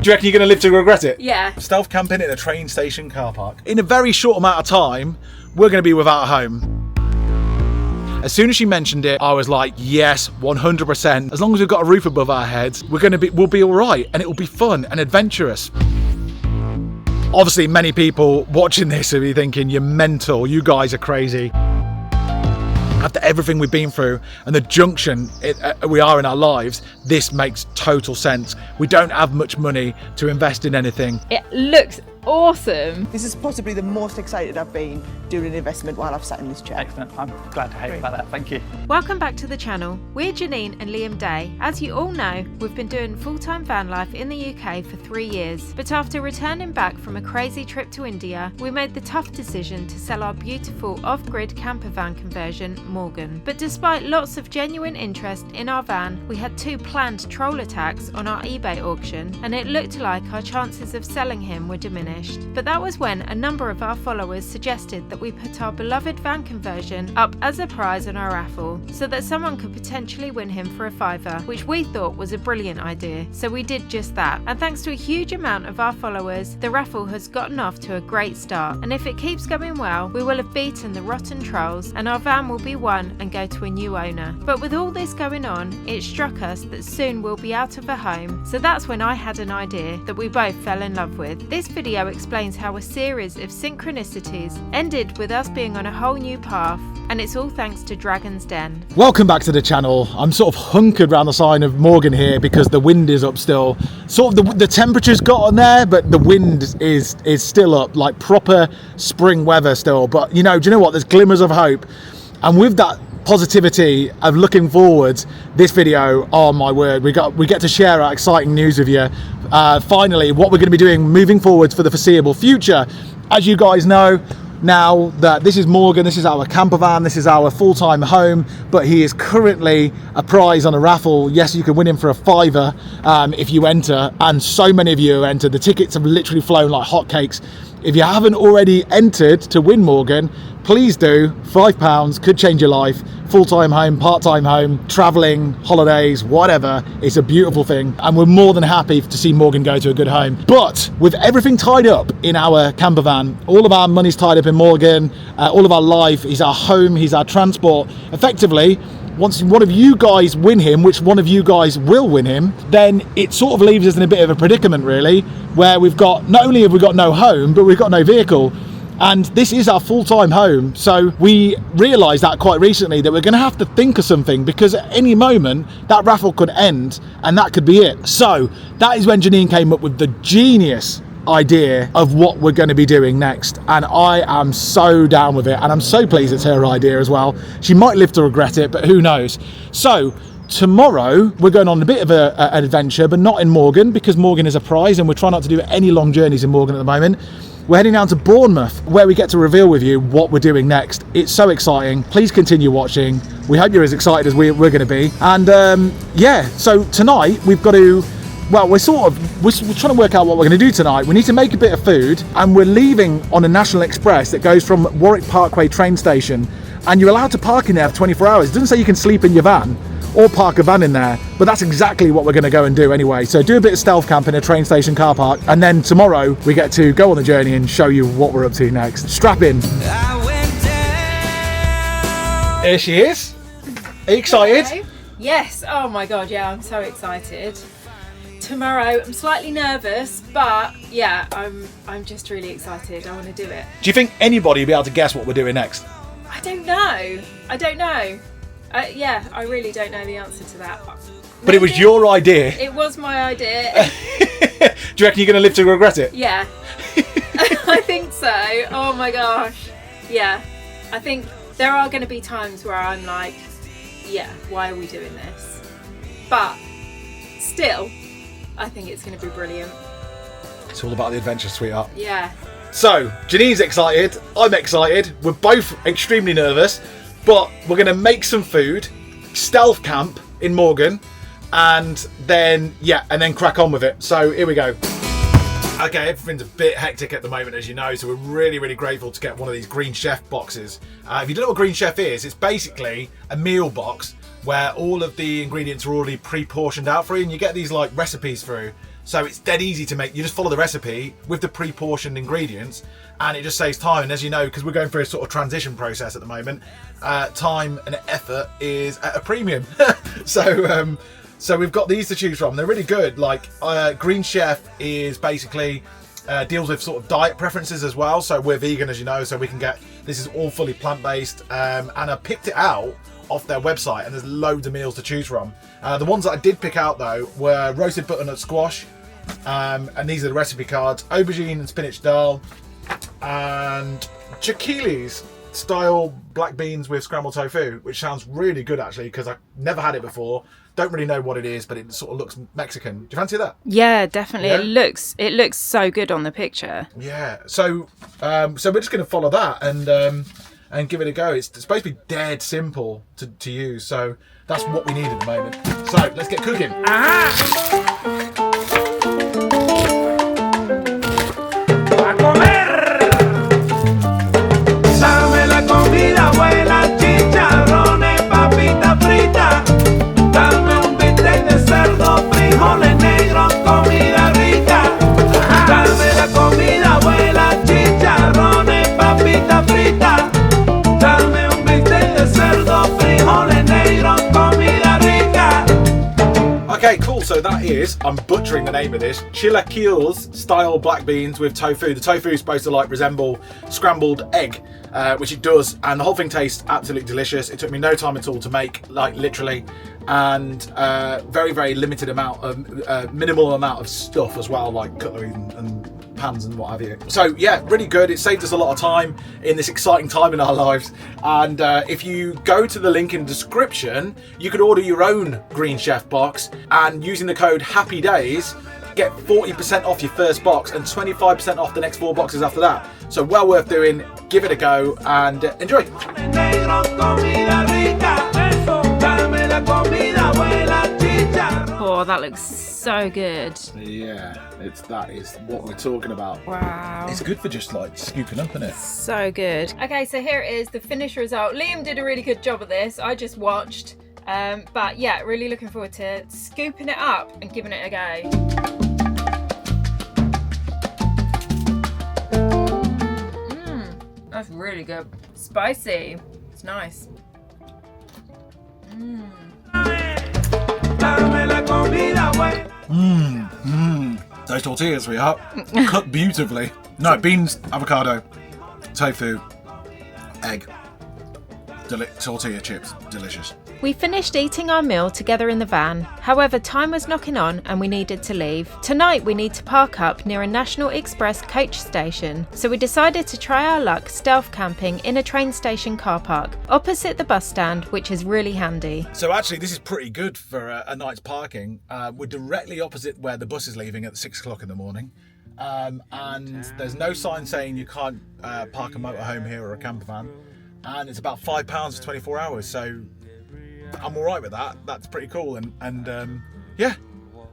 you reckon you're going to live to regret it? Yeah. Stealth camping in a train station car park. In a very short amount of time, we're going to be without a home. As soon as she mentioned it, I was like, yes, 100%. As long as we've got a roof above our heads, we'll be all right, and it will be fun and adventurous. Obviously, many people watching this will be thinking, you're mental, you guys are crazy. After everything we've been through and the junction we are in our lives, this makes total sense. We don't have much money to invest in anything. It looks awesome. This is possibly the most excited I've been doing an investment while I've sat in this chair. Excellent. I'm glad to hear about that. Thank you. Welcome back to the channel. We're Janine and Liam Day. As you all know, we've been doing full-time van life in the UK for 3 years. But after returning back from a crazy trip to India, we made the tough decision to sell our beautiful off-grid camper van conversion, Morgan. But despite lots of genuine interest in our van, we had 2 planned troll attacks on our eBay auction, and it looked like our chances of selling him were diminished. But that was when a number of our followers suggested that we put our beloved van conversion up as a prize on our raffle, so that someone could potentially win him for a £5, which we thought was a brilliant idea. So we did just that, and thanks to a huge amount of our followers, the raffle has gotten off to a great start, and if it keeps going well, we will have beaten the rotten trolls and our van will be won and go to a new owner. But with all this going on, it struck us that soon we'll be out of a home, so that's when I had an idea that we both fell in love with. This video explains how a series of synchronicities ended with us being on a whole new path, and it's all thanks to Dragon's Den. Welcome back to the channel. I'm sort of hunkered around the sign of Morgan here because the wind is up still. Sort of the temperature's got on there, but the wind is still up, like proper spring weather still. But you know, do you know what? There's glimmers of hope. And with that positivity of looking forward, this video, oh my word, we get to share our exciting news with you. Finally, what we're going to be doing moving forward for the foreseeable future. As you guys know, now that this is Morgan, this is our camper van, this is our full-time home, but he is currently a prize on a raffle. Yes, you can win him for a £5 if you enter, and so many of you have entered. The tickets have literally flown like hotcakes. If you haven't already entered to win Morgan, please do. £5 could change your life. Full-time home, part-time home, traveling, holidays, whatever. It's a beautiful thing, and we're more than happy to see Morgan go to a good home. But with everything tied up in our camper van, all of our money's tied up in Morgan, all of our life, he's our home, he's our transport. Effectively, once one of you guys win him, which one of you guys will win him, then it sort of leaves us in a bit of a predicament, really, where we've got, not only have we got no home, but we've got no vehicle. And this is our full-time home. So we realised that quite recently, that we're going to have to think of something, because at any moment that raffle could end and that could be it. So that is when Janine came up with the genius idea of what we're going to be doing next, and I am so down with it, and I'm so pleased it's her idea as well. She might live to regret it, but who knows. So tomorrow we're going on a bit of an adventure, but not in Morgan, because Morgan is a prize and we're trying not to do any long journeys in Morgan at the moment. We're heading down to Bournemouth, where we get to reveal with you what we're doing next. It's so exciting. Please continue watching. We hope you're as excited as we're going to be. And yeah, so tonight we've got to, well, we're trying to work out what we're going to do tonight. We need to make a bit of food, and we're leaving on a National Express that goes from Warwick Parkway train station, and you're allowed to park in there for 24 hours. It doesn't say you can sleep in your van or park a van in there, but that's exactly what we're going to go and do anyway. So do a bit of stealth camp in a train station car park, and then tomorrow we get to go on the journey and show you what we're up to next. Strap in. Here she is. Are you excited? Hello. Yes, oh my god, yeah, I'm so excited. Tomorrow, I'm slightly nervous, but yeah, I'm just really excited. I want to do it. Do you think anybody will be able to guess what we're doing next? I don't know. Yeah, I really don't know the answer to that. But it was your idea. It was my idea. Do you reckon you're going to live to regret it? Yeah. I think so. Oh my gosh. Yeah. I think there are going to be times where I'm like, yeah, why are we doing this? But still, I think it's going to be brilliant. It's all about the adventure, sweetheart. Yeah. So, Janine's excited, I'm excited, we're both extremely nervous, but we're going to make some food, stealth camp in Morgan, and then crack on with it. So here we go. Okay, everything's a bit hectic at the moment, as you know, so we're really grateful to get one of these Green Chef boxes. If you don't know what Green Chef is, it's basically a meal box where all of the ingredients are already pre-portioned out for you, and you get these like recipes through. So it's dead easy to make. You just follow the recipe with the pre-portioned ingredients, and it just saves time. And as you know, because we're going through a sort of transition process at the moment, time and effort is at a premium. So we've got these to choose from. They're really good. Like Green Chef is basically deals with sort of diet preferences as well. So we're vegan, as you know, so we can get, this is all fully plant-based. And I picked it out off their website, and there's loads of meals to choose from. The ones that I did pick out though were roasted butternut squash, and these are the recipe cards: aubergine and spinach dal, and chiquilis style black beans with scrambled tofu, which sounds really good actually, because I've never had it before. Don't really know what it is, but it sort of looks Mexican. Do you fancy that? Yeah, definitely. Yeah? It looks so good on the picture. Yeah. So we're just going to follow that and give it a go. It's supposed to be dead simple to use, so that's what we need at the moment. So let's get cooking. A comer. Dame la comida buena, chicharrones, papita frita. Dame un bistec de cerdo, frijoles negros, comida rica. Dame la comida buena, chicharrones, papita frita. Dame un bistec de cerdo, frijoles negros, comida rica. Okay, cool. So that is, I'm butchering the name of this, chilaquiles style black beans with tofu. The tofu is supposed to like resemble scrambled egg, which it does, and the whole thing tastes absolutely delicious. It took me no time at all to make, like literally, and very, very limited amount of, minimal amount of stuff as well, like cutlery and pans and what have you. So yeah, really good. It saved us a lot of time in this exciting time in our lives. And if you go to the link in the description, you could order your own Green Chef box, and using the code Happy Days, get 40% off your first box and 25% off the next 4 boxes after that. So well worth doing. Give it a go and enjoy. Oh, that looks so good. Yeah, that is what we're talking about. Wow. It's good for just like scooping up, isn't it? So good. Okay, so here it is, the finished result. Liam did a really good job of this. I just watched. But yeah, really looking forward to scooping it up and giving it a go. That's really good. Spicy. It's nice. Those tortillas we are cooked beautifully. No, beans, avocado, tofu, egg, tortilla chips, delicious. We finished eating our meal together in the van. However, time was knocking on and we needed to leave. Tonight we need to park up near a National Express coach station, so we decided to try our luck stealth camping in a train station car park opposite the bus stand, which is really handy. So actually this is pretty good for a night's parking. We're directly opposite where the bus is leaving at 6 o'clock in the morning. And there's no sign saying you can't park a motorhome here or a camper van. And it's about £5 for 24 hours, so I'm all right with that. That's pretty cool. And yeah,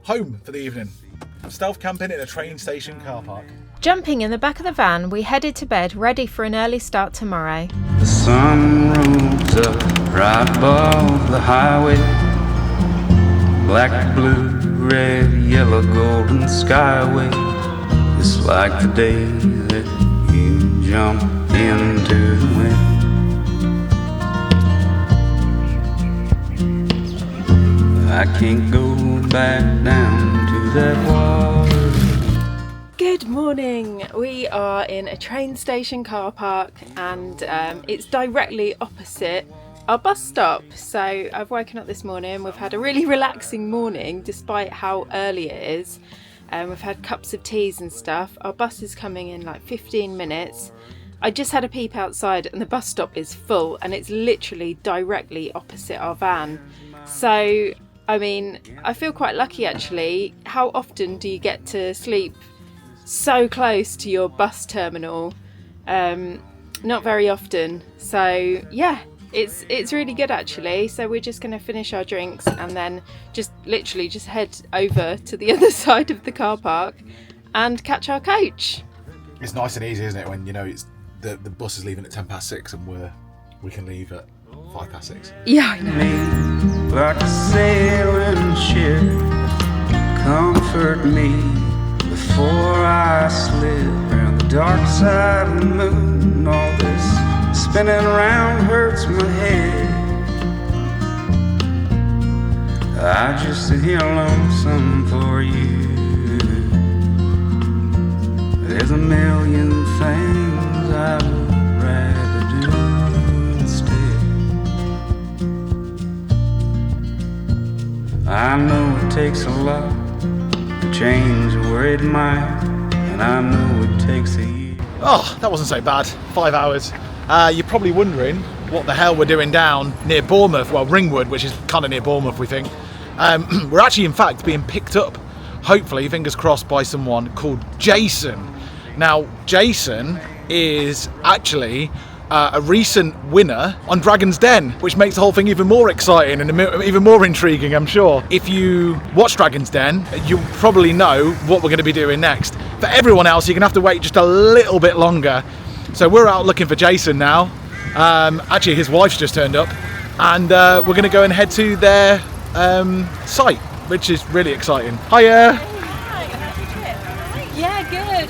home for the evening. Stealth camping in a train station car park. Jumping in the back of the van, we headed to bed, ready for an early start tomorrow. The sun rose up right above the highway. Black, blue, red, yellow, golden skyway. It's like the day that you jump into the wind. I can't go back down to that water. Good morning. We are in a train station car park, and it's directly opposite our bus stop. So I've woken up this morning. We've had a really relaxing morning despite how early it is. We've had cups of teas and stuff. Our bus is coming in like 15 minutes. I just had a peep outside and the bus stop is full, and it's literally directly opposite our van. So I mean, I feel quite lucky actually. How often do you get to sleep so close to your bus terminal? Not very often. So yeah, it's really good actually. So we're just going to finish our drinks and then just literally just head over to the other side of the car park and catch our coach. It's nice and easy, isn't it, when you know it's the bus is leaving at 6:10 and we can leave at 6:05. Yeah, I know. like a sailing ship. Comfort me before I slip around the dark side of the moon. All this spinning around hurts my head. I just sit here lonesome for you. There's a million things I would rather do instead. I know it takes a lot to change where it might, and I know it takes a year. Oh, that wasn't so bad. 5 hours. You're probably wondering what the hell we're doing down near Bournemouth, well, Ringwood, which is kind of near Bournemouth, we think. We're actually, in fact, being picked up, hopefully, fingers crossed, by someone called Jason. Now, Jason is actually a recent winner on Dragon's Den, which makes the whole thing even more exciting and even more intriguing, I'm sure. If you watch Dragon's Den, you'll probably know what we're going to be doing next. For everyone else, you're going to have to wait just a little bit longer. So we're out looking for Jason now. Actually, his wife's just turned up, and we're going to go and head to their site, which is really exciting. Hiya! Hi, how's your trip? Yeah, good.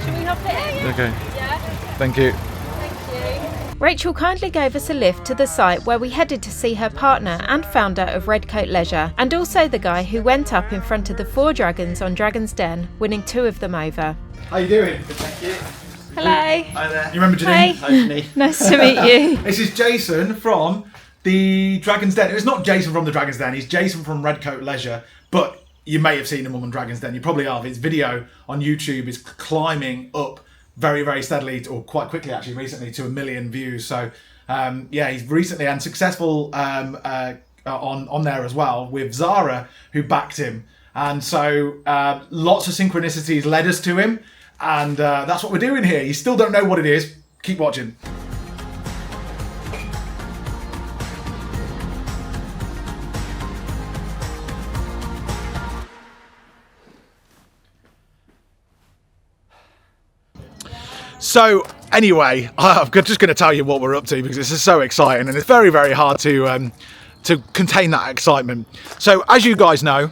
Should we hop in? Okay. Yeah. Thank you. Thank you. Rachel kindly gave us a lift to the site where we headed to see her partner and founder of Redcoat Leisure, and also the guy who went up in front of the 4 dragons on Dragon's Den, winning 2 of them over. How you doing? Thank you. Hello. Hi there. You remember Janine? Hey. Hi, Janine. Nice to meet you. This is Jason from the Dragon's Den. It's not Jason from the Dragon's Den, he's Jason from Redcoat Leisure, but you may have seen him on Dragon's Den. You probably have. His video on YouTube is climbing up very, very steadily, or quite quickly actually, recently, to 1 million views. So yeah, he's recently and successful on there as well, with Zara, who backed him. And so lots of synchronicities led us to him, and that's what we're doing here. You still don't know what it is. Keep watching. So anyway, I'm just going to tell you what we're up to, because this is so exciting and it's very, very hard to contain that excitement. So as you guys know,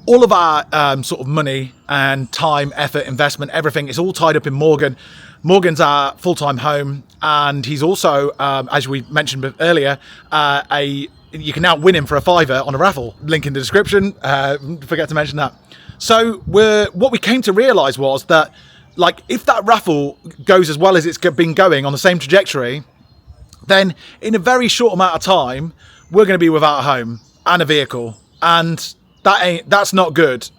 all of our sort of money and time, effort, investment, everything is all tied up in Morgan. Morgan's our full-time home, and he's also, as we mentioned earlier, you can now win him for a £5 on a raffle. Link in the description. Forget to mention that. So what we came to realise was that, like, if that raffle goes as well as it's been going on the same trajectory, then in a very short amount of time, we're going to be without a home and a vehicle, and that's not good.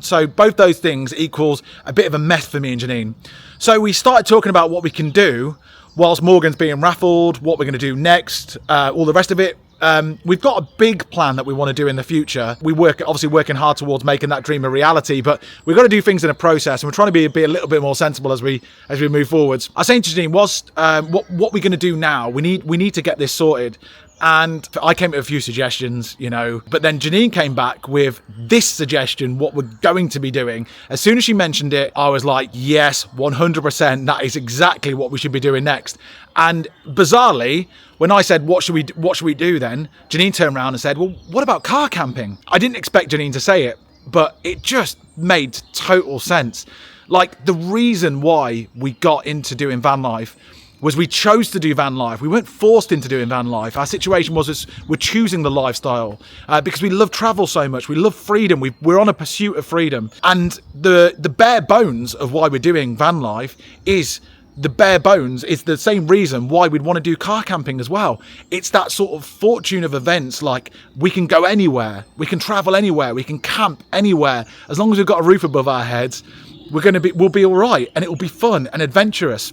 So both those things equals a bit of a mess for me and Janine. So we started talking about what we can do whilst Morgan's being raffled, what we're going to do next, all the rest of it. We've got a big plan that we want to do in the future. We obviously working hard towards making that dream a reality, but we've got to do things in a process, and we're trying to be a little bit more sensible as we move forwards. I was saying to Janine, what we're going to do now, we need to get this sorted. And I came with a few suggestions, but then Janine came back with this suggestion, what we're going to be doing. As soon as she mentioned it, I was like, yes, 100%, that is exactly what we should be doing next. And bizarrely, when I said, what should we do then? Janine turned around and said, well, what about car camping? I didn't expect Janine to say it, but it just made total sense. Like, the reason why we got into doing van life was we chose to do van life. We weren't forced into doing van life. Our situation was we're choosing the lifestyle because we love travel so much. We love freedom. We're on a pursuit of freedom. And the bare bones of why we're doing van life is the same reason why we'd want to do car camping as well. It's that sort of fortune of events, like we can go anywhere, we can travel anywhere, we can camp anywhere. As long as we've got a roof above our heads, we'll be all right, and it will be fun and adventurous.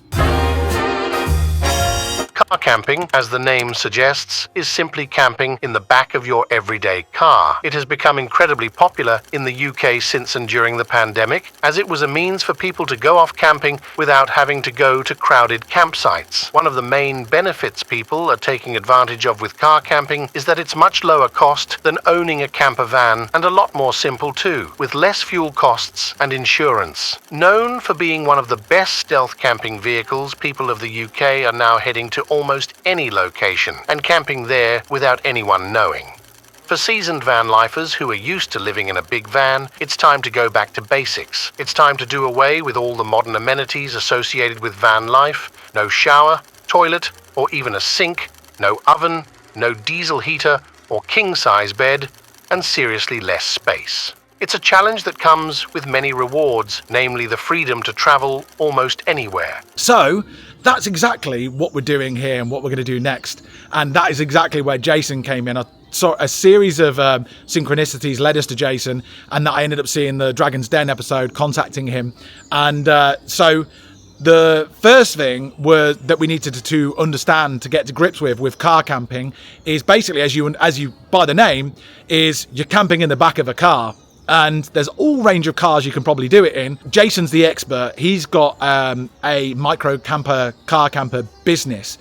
Car camping, as the name suggests, is simply camping in the back of your everyday car. It has become incredibly popular in the UK since and during the pandemic, as it was a means for people to go off camping without having to go to crowded campsites. One of the main benefits people are taking advantage of with car camping is that it's much lower cost than owning a camper van, and a lot more simple too, with less fuel costs and insurance. Known for being one of the best stealth camping vehicles, people of the UK are now heading to almost any location and camping there without anyone knowing. For seasoned van lifers who are used to living in a big van, it's time to go back to basics. It's time to do away with all the modern amenities associated with van life. No shower, toilet, or even a sink, no oven, no diesel heater or king-size bed, and seriously less space. It's a challenge that comes with many rewards, namely the freedom to travel almost anywhere. So that's exactly what we're doing here and what we're going to do next. And that is exactly where Jason came in. I saw a series of synchronicities led us to Jason, and that I ended up seeing the Dragon's Den episode, contacting him. And so the first thing that we needed to understand, to get to grips with car camping, is basically, as you by the name, is you're camping in the back of a car. And there's all range of cars you can probably do it in. Jason's the expert. He's got a micro car camper business,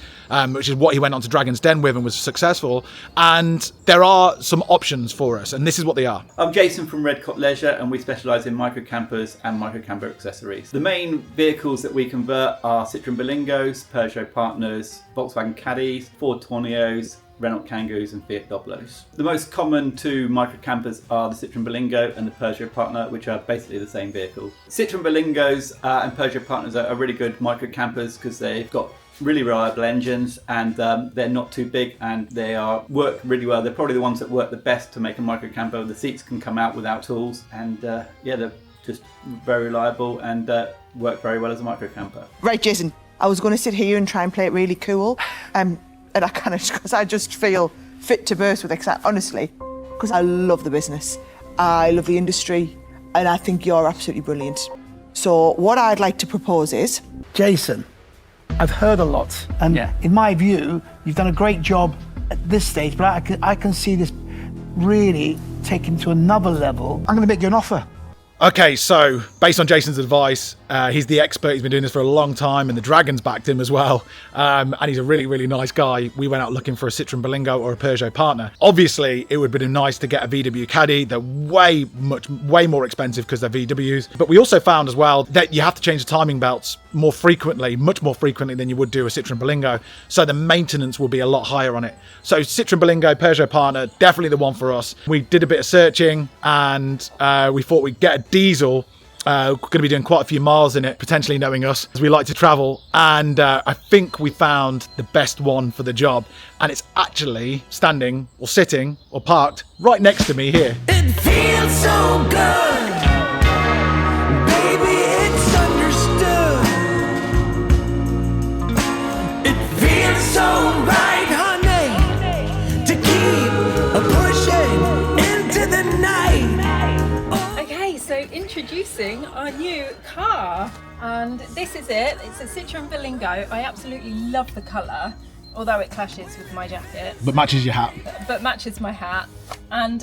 which is what he went on to Dragon's Den with and was successful. And there are some options for us, and this is what they are. I'm Jason from Red Cot Leisure, and we specialise in micro campers and micro camper accessories. The main vehicles that we convert are Citroen Berlingos, Peugeot Partners, Volkswagen Caddies, Ford Tornios, Renault Kangaroos and Fiat Doblos. The most common two micro campers are the Citroen Berlingo and the Peugeot Partner, which are basically the same vehicle. Citroen Berlingos and Peugeot Partners are really good micro campers because they've got really reliable engines, and they're not too big, and they work really well. They're probably the ones that work the best to make a micro camper. The seats can come out without tools, and they're just very reliable and work very well as a micro camper. Right, Jason, I was going to sit here and try and play it really cool. And I kind of, because I just feel fit to burst with excitement, honestly, because I love the business, I love the industry, and I think you're absolutely brilliant. So what I'd like to propose is... Jason, I've heard a lot, and in my view, you've done a great job at this stage, but I can see this really taken to another level. I'm going to make you an offer. Okay, so based on Jason's advice, he's the expert. He's been doing this for a long time, and the Dragons backed him as well. And he's a really, really nice guy. We went out looking for a Citroen Berlingo or a Peugeot Partner. Obviously, it would have been nice to get a VW Caddy. They're way more expensive because they're VWs. But we also found as well that you have to change the timing belts more frequently, much more frequently than you would do a Citroen Berlingo. So the maintenance will be a lot higher on it. So Citroen Berlingo, Peugeot Partner, definitely the one for us. We did a bit of searching, and we thought we'd get a diesel. We're going to be doing quite a few miles in it, potentially, knowing us, as we like to travel. And I think we found the best one for the job. And it's actually standing or sitting or parked right next to me here. It feels so good, baby, it's understood. It feels so right, honey, to keep pushing into the night. Okay, so introducing our new car, and this is it. It's a Citroen Berlingo. I absolutely love the colour, although it clashes with my jacket. But matches your hat. But matches my hat. And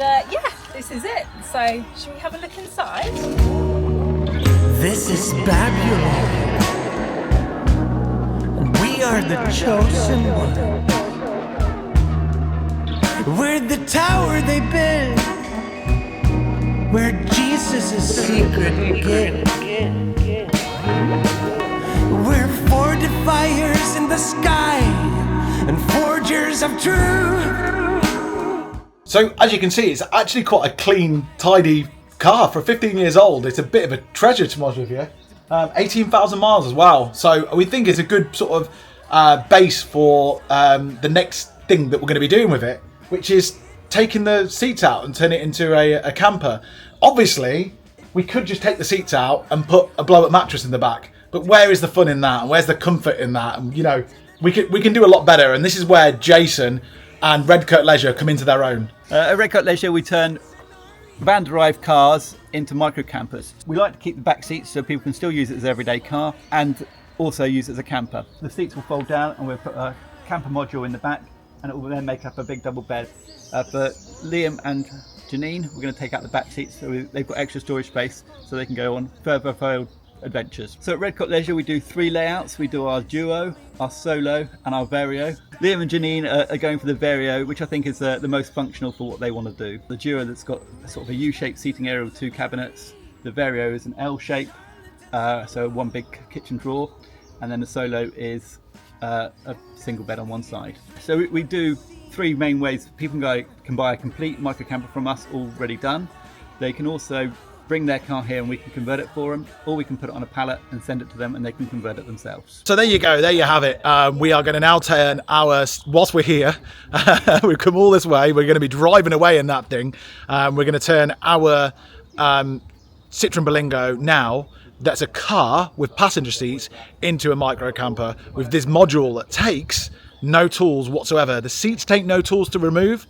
this is it. So, should we have a look inside? This is Babylon. We are the chosen one. We're the tower they built, where Jesus' secret hid. We're fortifiers in the sky and forgers of truth. So as you can see, it's actually quite a clean, tidy car for 15 years old. It's a bit of a treasure, to be honest with you. 18,000 miles as well. So we think it's a good sort of base for the next thing that we're going to be doing with it, which is taking the seats out and turn it into a camper. Obviously, we could just take the seats out and put a blow-up mattress in the back. But where is the fun in that? And where's the comfort in that? And, you know, we can do a lot better. And this is where Jason and Red Coat Leisure come into their own. At Red Coat Leisure, we turn van-derived cars into micro campers. We like to keep the back seats so people can still use it as an everyday car and also use it as a camper. The seats will fold down, and we'll put a camper module in the back, and it will then make up a big double bed. For Liam and Janine, we're going to take out the back seats so they've got extra storage space so they can go on further afield adventures. So at Red Coat Leisure, we do 3 layouts. We do our duo, our solo, and our vario. Liam and Janine are going for the vario, which I think is the most functional for what they want to do. The duo that's got sort of a U-shaped seating area with 2 cabinets. The vario is an L shape, so one big kitchen drawer, and then the solo is a single bed on one side. So we do three main ways. People can buy a complete micro camper from us already done. They can also bring their car here and we can convert it for them, or we can put it on a pallet and send it to them and they can convert it themselves. So there you go, there you have it. We are going to now turn whilst we're here, we've come all this way, we're going to be driving away in that thing. We're going to turn our Citroen Berlingo now, that's a car with passenger seats, into a micro camper with this module that takes no tools whatsoever. The seats take no tools to remove,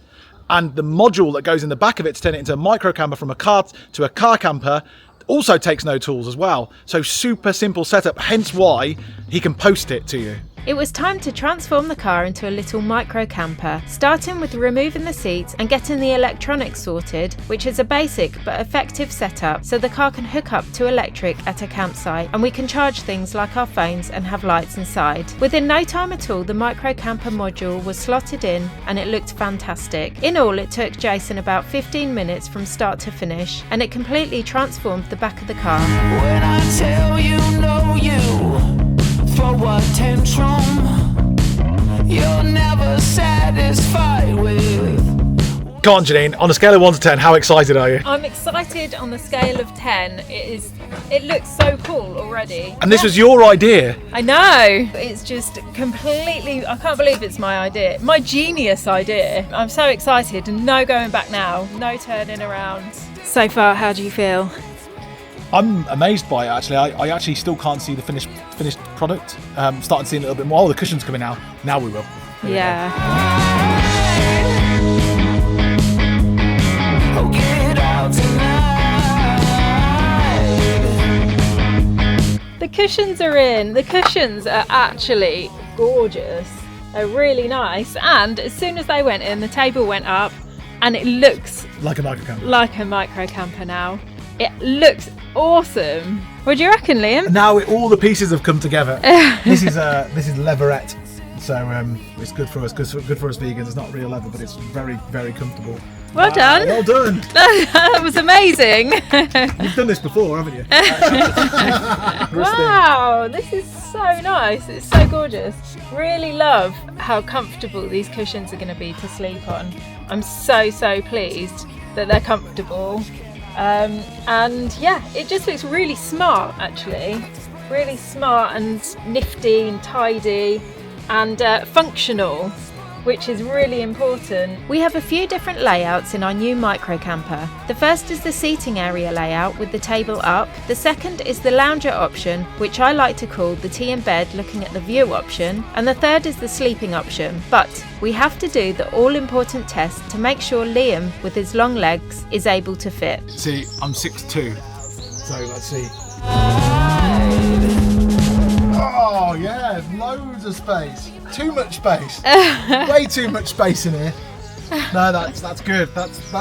and the module that goes in the back of it to turn it into a micro camper from a car to a car camper also takes no tools as well. So super simple setup, hence why he can post it to you. It was time to transform the car into a little micro camper, starting with removing the seats and getting the electronics sorted, which is a basic but effective setup so the car can hook up to electric at a campsite and we can charge things like our phones and have lights inside. Within no time at all, the micro camper module was slotted in and it looked fantastic. In all, it took Jason about 15 minutes from start to finish, and it completely transformed the back of the car. When I tell you, know you. For what tantrum you're never satisfied with. Come on, Janine, on a scale of 1 to 10, how excited are you? I'm excited on the scale of 10. It looks so cool already. And this was your idea. I know. It's just completely, I can't believe it's my idea. My genius idea. I'm so excited and no going back now. No turning around. So far, how do you feel? I'm amazed by it, actually. I actually still can't see the finished product. Starting seeing it a little bit more. Oh, the cushion's coming now. Now we will. Yeah. The cushions are in. The cushions are actually gorgeous. They're really nice. And as soon as they went in, the table went up and it looks like a micro camper. Like a micro camper now. It looks awesome. What do you reckon, Liam? Now all the pieces have come together. This is leatherette, so it's good for us. Good for us vegans. It's not real leather, but it's very, very comfortable. Well done. Well done. That was amazing. You've done this before, haven't you? Wow, this is so nice. It's so gorgeous. Really love how comfortable these cushions are going to be to sleep on. I'm so pleased that they're comfortable. And yeah, it just looks really smart, actually. Really smart and nifty and tidy and functional, which is really important. We have a few different layouts in our new micro camper. The first is the seating area layout with the table up. The second is the lounger option, which I like to call the tea in bed looking at the view option. And the third is the sleeping option. But we have to do the all-important test to make sure Liam, with his long legs, is able to fit. See, I'm 6'2", so let's see. Oh yeah, loads of space. Too much space. Way too much space in here. No, that's good. That's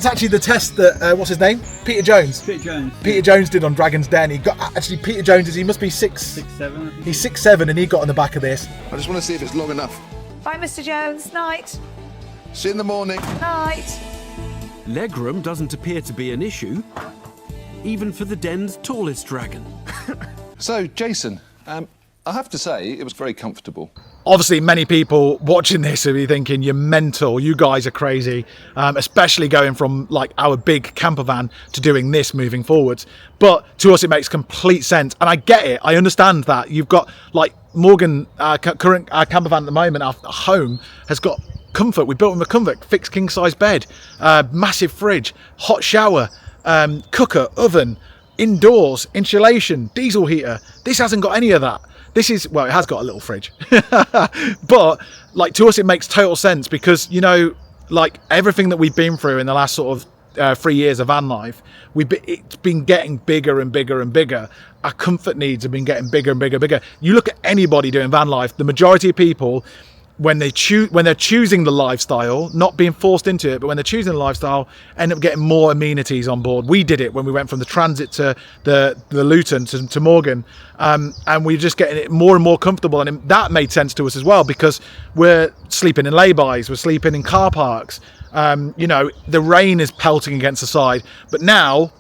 actually the test that what's his name? Peter Jones. Peter Jones did on Dragon's Den. He got actually Peter Jones he must be 6'7". He's 6'7", and he got on the back of this. I just want to see if it's long enough. Bye, Mr. Jones. Night. See you in the morning. Night. Legroom doesn't appear to be an issue, even for the den's tallest dragon. So, Jason, I have to say, it was very comfortable. Obviously, many people watching this will be thinking, you're mental, you guys are crazy, especially going from like our big camper van to doing this moving forwards. But to us, it makes complete sense. And I get it. I understand that. You've got like Morgan, current camper van at the moment, our home, has got comfort. We built him a comfort, fixed king size bed, massive fridge, hot shower, cooker, oven, indoors, insulation, diesel heater. This hasn't got any of that. This is, well, it has got a little fridge, but like to us, it makes total sense because, you know, like everything that we've been through in the last sort of 3 years of van life, it's been getting bigger and bigger and bigger. Our comfort needs have been getting bigger and bigger and bigger. You look at anybody doing van life, the majority of people, when they're choosing the lifestyle, not being forced into it, but when they're choosing the lifestyle, end up getting more amenities on board. We did it when we went from the Transit to the Luton to Morgan, and we're just getting it more and more comfortable, and that made sense to us as well because we're sleeping in lay-bys, we're sleeping in car parks. You know, the rain is pelting against the side, but now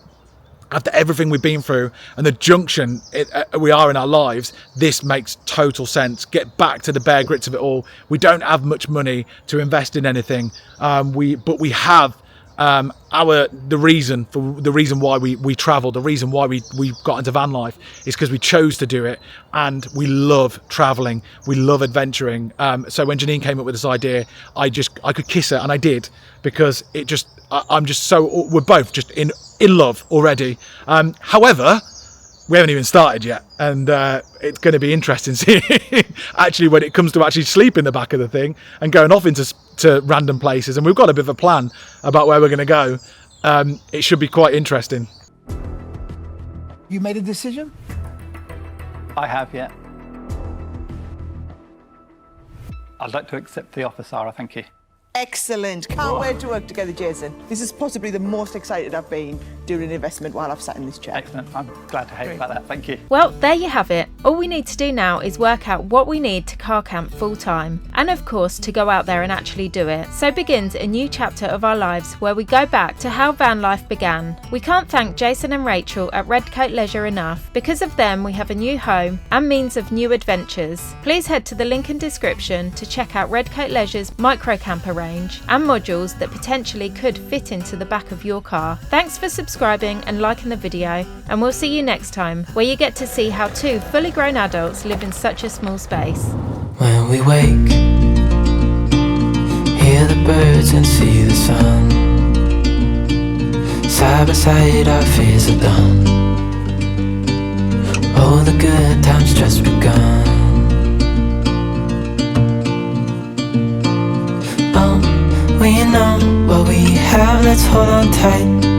after everything we've been through and the junction we are in our lives, this makes total sense. Get back to the bare grits of it all. We don't have much money to invest in anything, but we have the reason why we travel, the reason why we got into van life is because we chose to do it, and we love traveling, we love adventuring. So when Janine came up with this idea, I could kiss her, and I did, because we're both just in love already. However, we haven't even started yet, and it's going to be interesting seeing actually when it comes to actually sleep in the back of the thing and going off into random places. And we've got a bit of a plan about where we're going to go. It should be quite interesting. You made a decision? I have, yeah. I'd like to accept the offer, Sarah, thank you. Excellent. Can't wait to work together, Jason. This is possibly the most excited I've been doing an investment while I've sat in this chair. Excellent. I'm glad to hear about that. Thank you. Well, there you have it. All we need to do now is work out what we need to car camp full time, and of course to go out there and actually do it. So begins a new chapter of our lives where we go back to how van life began. We can't thank Jason and Rachel at Redcoat Leisure enough. Because of them, we have a new home and means of new adventures. Please head to the link in description to check out Redcoat Leisure's micro camper range and modules that potentially could fit into the back of your car. Thanks for subscribing and liking the video, and we'll see you next time, where you get to see how two fully grown adults live in such a small space. When we wake, hear the birds and see the sun. Side by side our fears are done. Oh, the good times just begun. We know what we have, let's hold on tight.